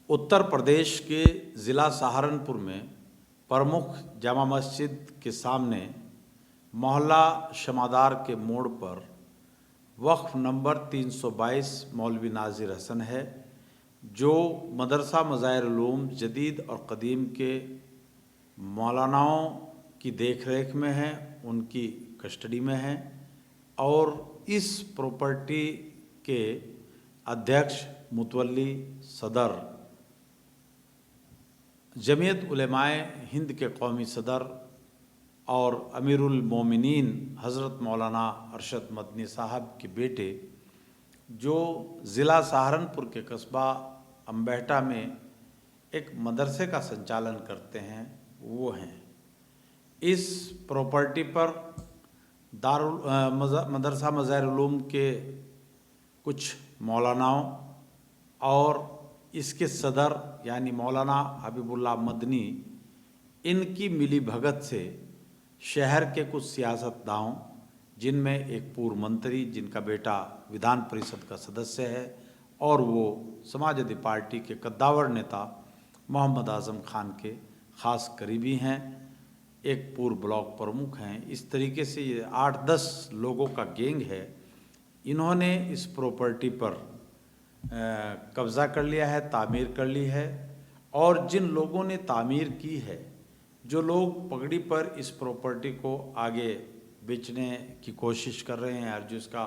उत्तर प्रदेश के ज़िला सहारनपुर में प्रमुख जामा मस्जिद के सामने मोहल्ला शमादार के मोड़ पर वक्फ नंबर 322 मौलवी नाज़िर हसन है, जो मदरसा मज़ाहिर उलूम जदीद और क़दीम के मौलानाओं की देख रेख में है, उनकी कस्टडी में है। और इस प्रॉपर्टी के अध्यक्ष, मुतवल्ली, सदर, जमीयत उलेमाए हिंद के कौमी सदर और अमीरुल मोमिनीन हज़रत मौलाना अरशद मदनी साहब के बेटे, जो ज़िला सहारनपुर के कस्बा अम्बेहटा में एक मदरसे का संचालन करते हैं, वो हैं। इस प्रॉपर्टी पर मदरसा मज़ाहिर उलूम के कुछ मौलानाओं और इसके सदर यानी मौलाना हबीबुल्लाह मदनी, इनकी मिली भगत से शहर के कुछ सियासतदानों, जिनमें एक पूर्व मंत्री जिनका बेटा विधान परिषद का सदस्य है और वो समाजवादी पार्टी के कद्दावर नेता मोहम्मद आज़म खान के ख़ास करीबी हैं, एक पूर्व ब्लॉक प्रमुख हैं। इस तरीके से ये 8-10 लोगों का गैंग है। इन्होंने इस प्रॉपर्टी पर कब्ज़ा कर लिया है, तामीर कर ली है। और जिन लोगों ने तामीर की है, जो लोग पगड़ी पर इस प्रॉपर्टी को आगे बेचने की कोशिश कर रहे हैं और जो इसका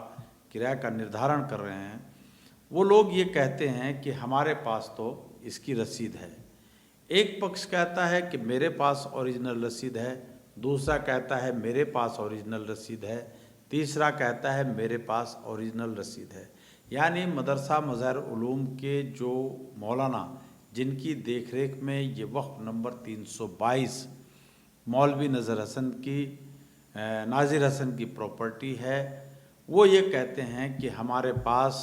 किराए का निर्धारण कर रहे हैं, वो लोग ये कहते हैं कि हमारे पास तो इसकी रसीद है। एक पक्ष कहता है कि मेरे पास ओरिजिनल रसीद है, दूसरा कहता है मेरे पास ओरिजिनल रसीद है, तीसरा कहता है मेरे पास ओरिजिनल रसीद है। यानी मदरसा मज़ाहिर उलूम के जो मौलाना, जिनकी देखरेख में ये वक्फ नंबर 322 मौलवी नाज़िर हसन की प्रॉपर्टी है, वो ये कहते हैं कि हमारे पास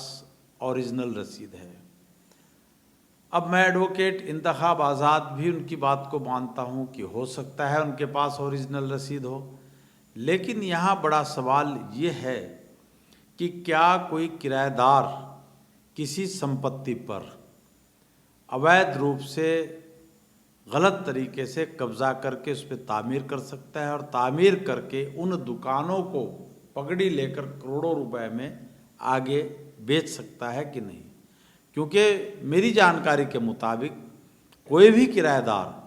ओरिजिनल रसीद है। अब मैं एडवोकेट इंतखाब आज़ाद भी उनकी बात को मानता हूँ कि हो सकता है उनके पास ओरिजिनल रसीद हो, लेकिन यहाँ बड़ा सवाल ये है कि क्या कोई किराएदार किसी संपत्ति पर अवैध रूप से गलत तरीके से कब्ज़ा करके उस पर तामीर कर सकता है और तामीर करके उन दुकानों को पगड़ी लेकर करोड़ों रुपए में आगे बेच सकता है कि नहीं? क्योंकि मेरी जानकारी के मुताबिक कोई भी किराएदार,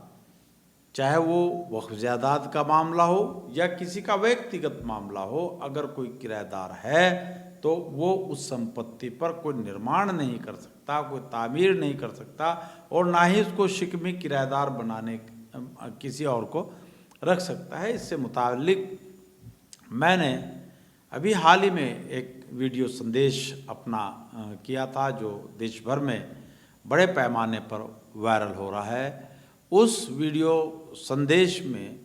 चाहे वो वक्फ जायदाद का मामला हो या किसी का व्यक्तिगत मामला हो, अगर कोई किराएदार है तो वो उस संपत्ति पर कोई निर्माण नहीं कर सकता, कोई तामीर नहीं कर सकता और ना ही उसको शिकमी किराएदार बनाने किसी और को रख सकता है। इससे मुतालिक मैंने अभी हाल ही में एक वीडियो संदेश अपना किया था, जो देश भर में बड़े पैमाने पर वायरल हो रहा है। उस वीडियो संदेश में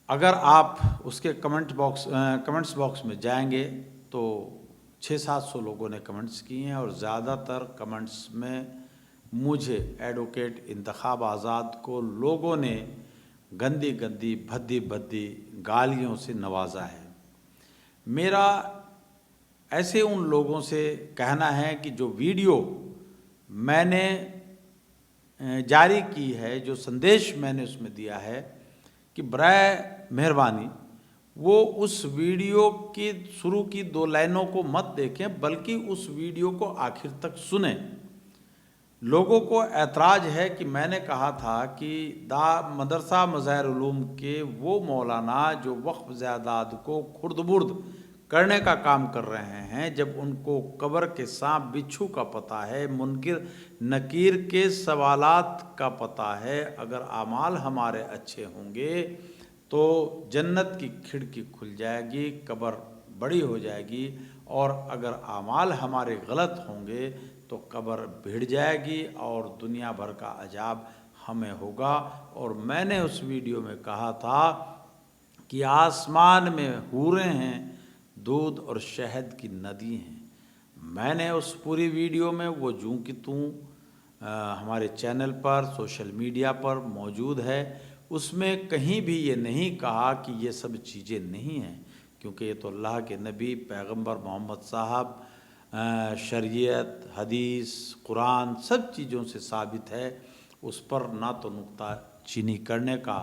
अगर आप उसके कमेंट्स बॉक्स में जाएंगे तो 600-700 लोगों ने कमेंट्स किए हैं और ज़्यादातर कमेंट्स में मुझे एडवोकेट इंतखाब आज़ाद को लोगों ने गंदी गंदी भद्दी भद्दी गालियों से नवाजा है। मेरा ऐसे उन लोगों से कहना है कि जो वीडियो मैंने जारी की है, जो संदेश मैंने उसमें दिया है, कि बराए मेहरबानी वो उस वीडियो की शुरू की 2 लाइनों को मत देखें, बल्कि उस वीडियो को आखिर तक सुने। लोगों को ऐतराज़ है कि मैंने कहा था कि मदरसा मज़ाहिर उलूम के वो मौलाना जो वक्फ जायदाद को खुर्द-बुर्द करने का काम कर रहे हैं, जब उनको कब्र के सांप बिच्छू का पता है, मुनकिर नकीर के सवालात का पता है, अगर आमाल हमारे अच्छे होंगे तो जन्नत की खिड़की खुल जाएगी, कब्र बड़ी हो जाएगी, और अगर आमाल हमारे गलत होंगे तो कब्र भिड़ जाएगी और दुनिया भर का अजाब हमें होगा। और मैंने उस वीडियो में कहा था कि आसमान में हूरें हैं, दूध और शहद की नदी हैं। मैंने उस पूरी वीडियो में वो जूं कि तूं हमारे चैनल पर, सोशल मीडिया पर मौजूद है, उसमें कहीं भी ये नहीं कहा कि ये सब चीज़ें नहीं हैं, क्योंकि ये तो अल्लाह के नबी पैगंबर मोहम्मद साहब शरीयत, हदीस, कुरान सब चीज़ों से साबित है, उस पर ना तो नुक्ता चीनी करने का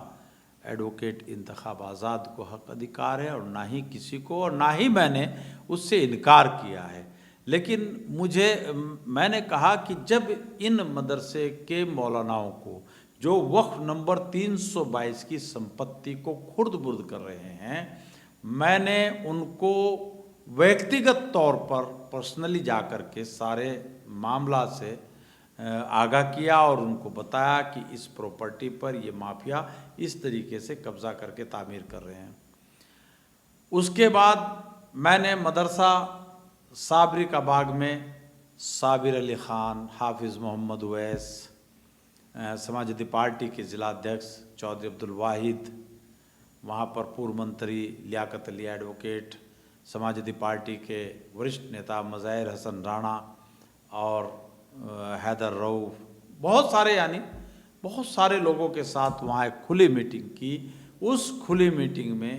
एडवोकेट इंतखाब आज़ाद को हक अधिकार है और ना ही किसी को, और ना ही मैंने उससे इनकार किया है। लेकिन मैंने कहा कि जब इन मदरसे के मौलानाओं को जो वक्फ नंबर 322 की संपत्ति को खुर्द-बुर्द कर रहे हैं, मैंने उनको व्यक्तिगत तौर पर पर्सनली जाकर के सारे मामला से आगाह किया और उनको बताया कि इस प्रॉपर्टी पर ये माफिया इस तरीके से कब्ज़ा करके तामीर कर रहे हैं। उसके बाद मैंने मदरसा साबरी का बाग में साबिर अली ख़ान, हाफिज़ मोहम्मद उवैस, समाजवादी पार्टी के ज़िला अध्यक्ष चौधरी अब्दुल वाहिद, वहाँ पर पूर्व मंत्री लियाकत अली एडवोकेट, समाजवादी पार्टी के वरिष्ठ नेता मज़ाहिर हसन राणा और हैदर रऊफ़, बहुत सारे लोगों के साथ वहाँ एक खुली मीटिंग की। उस खुली मीटिंग में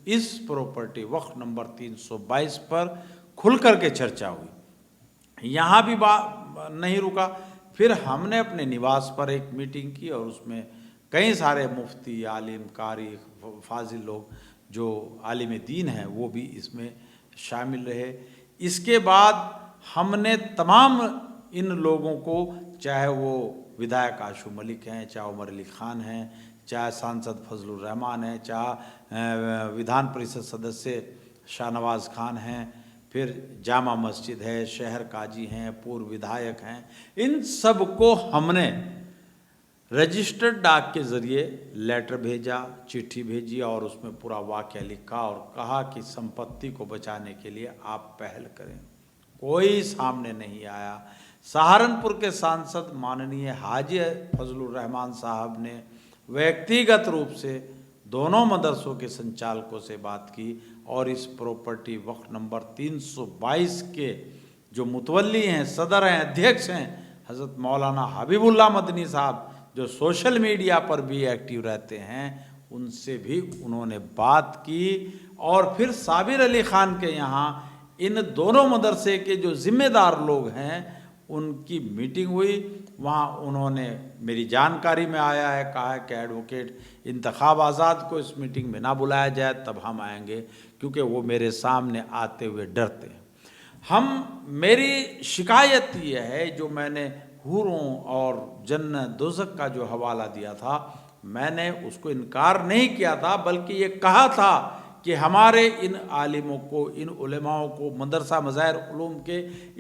इस प्रॉपर्टी वक्फ नंबर 322 पर खुल कर के चर्चा हुई। यहाँ भी बात नहीं रुका, फिर हमने अपने निवास पर एक मीटिंग की और उसमें कई सारे मुफ्ती, आलिम, कारी, फाजिल लोग जो आलिम दीन हैं वो भी इसमें शामिल रहे। इसके बाद हमने तमाम इन लोगों को, चाहे वो विधायक आशू मलिक हैं, चाहे उमर अली ख़ान हैं, चाहे सांसद फजलुर रहमान हैं, चाहे विधान परिषद सदस्य शाहनवाज़ खान हैं, फिर जामा मस्जिद है, शहर काजी हैं, पूर्व विधायक हैं, इन सब को हमने रजिस्टर्ड डाक के ज़रिए लेटर भेजा, चिट्ठी भेजी और उसमें पूरा वाक़या लिखा और कहा कि संपत्ति को बचाने के लिए आप पहल करें। कोई सामने नहीं आया। सहारनपुर के सांसद माननीय हाजी फजलुर रहमान साहब ने व्यक्तिगत रूप से दोनों मदरसों के संचालकों से बात की और इस प्रॉपर्टी वक्फ नंबर 322 के जो मुतवल्ली हैं, सदर हैं, अध्यक्ष हैं, हज़रत मौलाना हबीबुल्लाह मदनी साहब, जो सोशल मीडिया पर भी एक्टिव रहते हैं, उनसे भी उन्होंने बात की। और फिर साबिर अली ख़ान के यहाँ इन दोनों मदरसे के जो ज़िम्मेदार लोग हैं उनकी मीटिंग हुई। वहाँ उन्होंने मेरी जानकारी में आया है, कहा है कि एडवोकेट इंतखाब आज़ाद को इस मीटिंग में ना बुलाया जाए, तब हम आएंगे, क्योंकि वो मेरे सामने आते हुए डरते हैं। मेरी शिकायत ये है, जो मैंने हूरों और जन्नत दोज़ख का जो हवाला दिया था, मैंने उसको इनकार नहीं किया था, बल्कि ये कहा था कि हमारे इन आलिमों को, इन उलेमाओं को, मदरसा मज़ाहिर उलूम के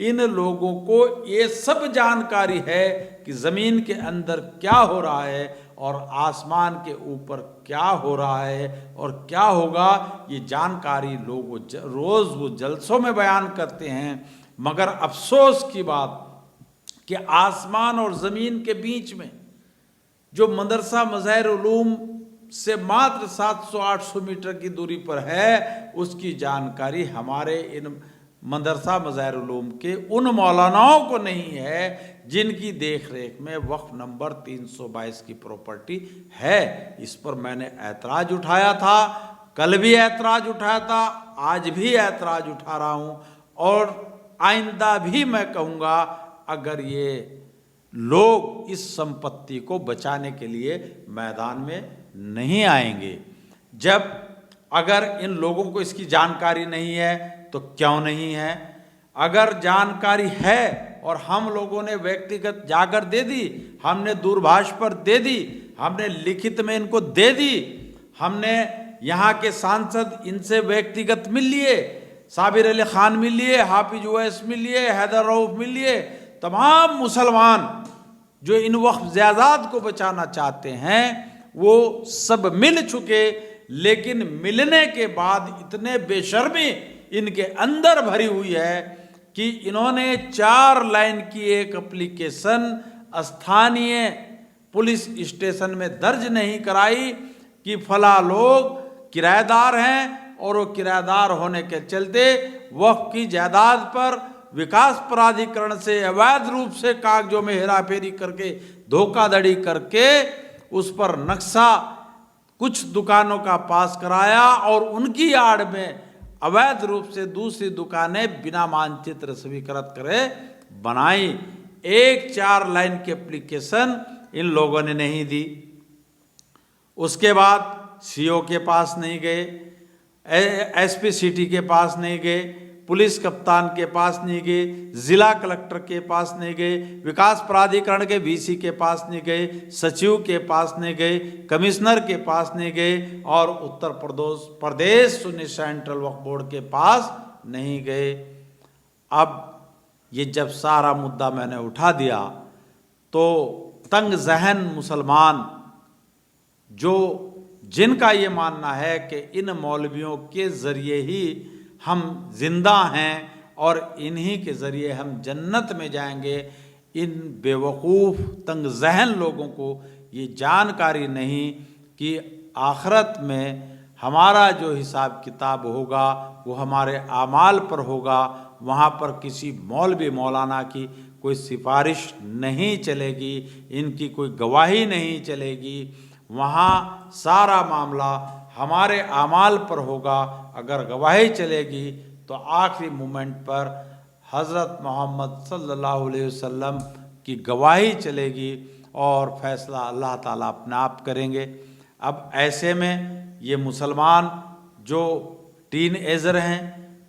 इन लोगों को ये सब जानकारी है कि ज़मीन के अंदर क्या हो रहा है और आसमान के ऊपर क्या हो रहा है और क्या होगा। ये जानकारी लोग रोज़ वो जलसों में बयान करते हैं, मगर अफसोस की बात कि आसमान और ज़मीन के बीच में जो मदरसा मज़ाहिर उलूम से मात्र 700-800 मीटर की दूरी पर है, उसकी जानकारी हमारे इन मदरसा मज़ाहिर उलूम के उन मौलानाओं को नहीं है जिनकी देख रेख में वक्फ नंबर 322 की प्रॉपर्टी है। इस पर मैंने ऐतराज़ उठाया था, कल भी ऐतराज़ उठाया था, आज भी ऐतराज़ उठा रहा हूँ और आइंदा भी मैं कहूँगा, अगर ये लोग इस संपत्ति को बचाने के लिए मैदान में नहीं आएंगे, अगर इन लोगों को इसकी जानकारी नहीं है तो क्यों नहीं है, अगर जानकारी है और हम लोगों ने व्यक्तिगत जाकर दे दी, हमने दूरभाष पर दे दी, हमने लिखित में इनको दे दी, हमने यहाँ के सांसद इनसे व्यक्तिगत मिल लिए, साबिर अली ख़ान मिल लिए, हाफिज उवैस मिल लिए, हैदर रऊफ़ मिल लिए, तमाम मुसलमान जो इन वक्फ ज़ायदाद को बचाना चाहते हैं वो सब मिल चुके, लेकिन मिलने के बाद इतने बेशर्मी इनके अंदर भरी हुई है कि इन्होंने 4 लाइन की एक एप्लीकेशन स्थानीय पुलिस स्टेशन में दर्ज नहीं कराई कि फला लोग किराएदार हैं और वो किराएदार होने के चलते वक्फ की जायदाद पर विकास प्राधिकरण से अवैध रूप से कागजों में हेराफेरी करके, धोखाधड़ी करके उस पर नक्शा कुछ दुकानों का पास कराया और उनकी आड़ में अवैध रूप से दूसरी दुकानें बिना मानचित्र स्वीकृत करे बनाई। एक 4 लाइन की एप्लीकेशन इन लोगों ने नहीं दी। उसके बाद सीओ के पास नहीं गए, एसपी सिटी के पास नहीं गए, पुलिस कप्तान के पास नहीं गए, जिला कलेक्टर के पास नहीं गए, विकास प्राधिकरण के वीसी के पास नहीं गए, सचिव के पास नहीं गए, कमिश्नर के पास नहीं गए और उत्तर प्रदेश सुन्नी सेंट्रल वक्फ बोर्ड के पास नहीं गए। अब ये जब सारा मुद्दा मैंने उठा दिया तो तंग जहन मुसलमान जो जिनका ये मानना है कि इन मौलवियों के ज़रिए ही हम जिंदा हैं और इन्हीं के ज़रिए हम जन्नत में जाएंगे, इन बेवकूफ़ तंग जहन लोगों को ये जानकारी नहीं कि आखिरत में हमारा जो हिसाब किताब होगा वो हमारे आमाल पर होगा। वहाँ पर किसी मौलवी मौलाना की कोई सिफारिश नहीं चलेगी, इनकी कोई गवाही नहीं चलेगी। वहाँ सारा मामला हमारे आमाल पर होगा। अगर गवाही चलेगी तो आखिरी मोमेंट पर हज़रत मोहम्मद सल्लल्लाहु अलैहि वसल्लम की गवाही चलेगी और फैसला अल्लाह ताला अपने आप करेंगे। अब ऐसे में ये मुसलमान जो टीन एजर हैं,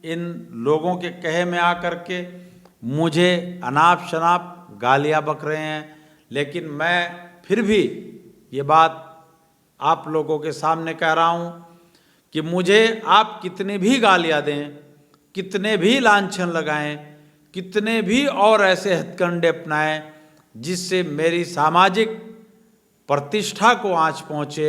इन लोगों के कहे में आकर के मुझे अनाप शनाप गालियाँ बक रहे हैं, लेकिन मैं फिर भी ये बात आप लोगों के सामने कह रहा हूँ कि मुझे आप कितने भी गालियाँ दें, कितने भी लांछन लगाएं, कितने भी और ऐसे हथकंडे अपनाएं जिससे मेरी सामाजिक प्रतिष्ठा को आंच पहुँचे,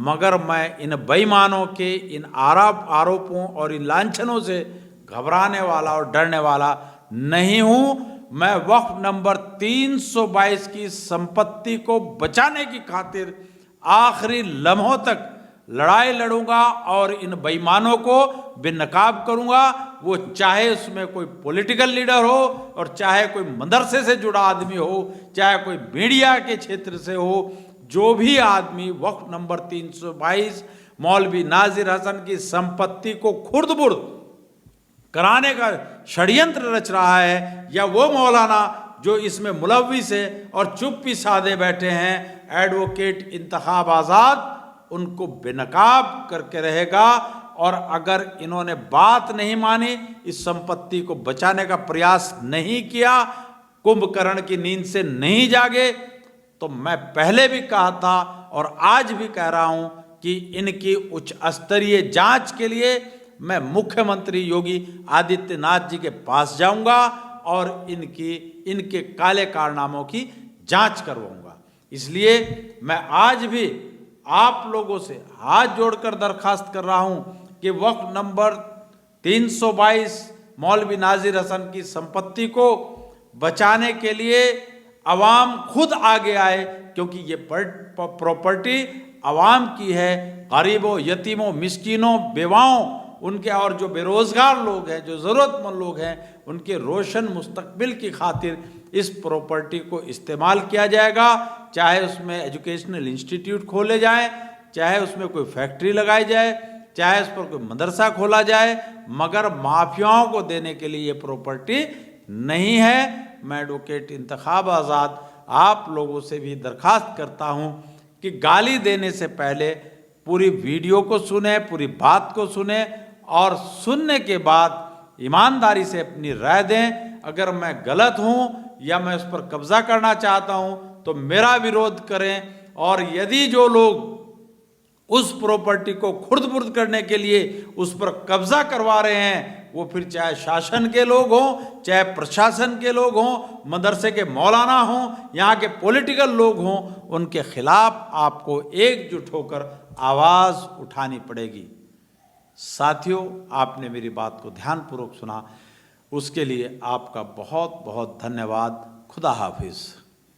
मगर मैं इन बेईमानों के इन आरोपों और इन लांछनों से घबराने वाला और डरने वाला नहीं हूँ। मैं वक्फ नंबर 322 की संपत्ति को बचाने की खातिर आखिरी लम्हों तक लड़ाई लड़ूंगा और इन बेईमानों को बेनकाब करूंगा। वो चाहे उसमें कोई पॉलिटिकल लीडर हो और चाहे कोई मदरसे से जुड़ा आदमी हो, चाहे कोई मीडिया के क्षेत्र से हो, जो भी आदमी वक्फ नंबर 322 मौलवी नाजिर हसन की संपत्ति को खुर्द-बुर्द कराने का षड्यंत्र रच रहा है, या वो मौलाना जो इसमें मुलव्विस है और चुप्पी साधे बैठे हैं, एडवोकेट इंतखाब आज़ाद उनको बेनकाब करके रहेगा। और अगर इन्होंने बात नहीं मानी, इस संपत्ति को बचाने का प्रयास नहीं किया, कुंभकर्ण की नींद से नहीं जागे, तो मैं पहले भी कहा था और आज भी कह रहा हूं कि इनकी उच्च स्तरीय जांच के लिए मैं मुख्यमंत्री योगी आदित्यनाथ जी के पास जाऊंगा और इनके काले कारनामों की जांच करवाऊंगा। इसलिए मैं आज भी आप लोगों से हाथ जोड़कर दरखास्त कर रहा हूं कि वक्फ नंबर 322 मौलवी नाजिर हसन की संपत्ति को बचाने के लिए अवाम खुद आगे आए, क्योंकि ये प्रॉपर्टी अवाम की है। गरीबों, यतीमों, मिस्कीनों, बेवाओं, उनके और जो बेरोज़गार लोग हैं, जो ज़रूरतमंद लोग हैं, उनके रोशन मुस्तकबिल की खातिर इस प्रॉपर्टी को इस्तेमाल किया जाएगा। चाहे उसमें एजुकेशनल इंस्टीट्यूट खोले जाएं, चाहे उसमें कोई फैक्ट्री लगाई जाए, चाहे उस पर कोई मदरसा खोला जाए, मगर माफियाओं को देने के लिए ये प्रॉपर्टी नहीं है। मैं एडवोकेट इंतखाब आज़ाद आप लोगों से भी दरखास्त करता हूं कि गाली देने से पहले पूरी वीडियो को सुने, पूरी बात को सुने और सुनने के बाद ईमानदारी से अपनी राय दें। अगर मैं गलत हूं या मैं उस पर कब्जा करना चाहता हूं तो मेरा विरोध करें, और यदि जो लोग उस प्रॉपर्टी को खुर्द-बुर्द करने के लिए उस पर कब्जा करवा रहे हैं, वो फिर चाहे शासन के लोग हों, चाहे प्रशासन के लोग हों, मदरसे के मौलाना हों, यहाँ के पॉलिटिकल लोग हों, उनके खिलाफ आपको एकजुट होकर आवाज़ उठानी पड़ेगी। साथियों, आपने मेरी बात को ध्यानपूर्वक सुना, उसके लिए आपका बहुत बहुत धन्यवाद। खुदा हाफिज़।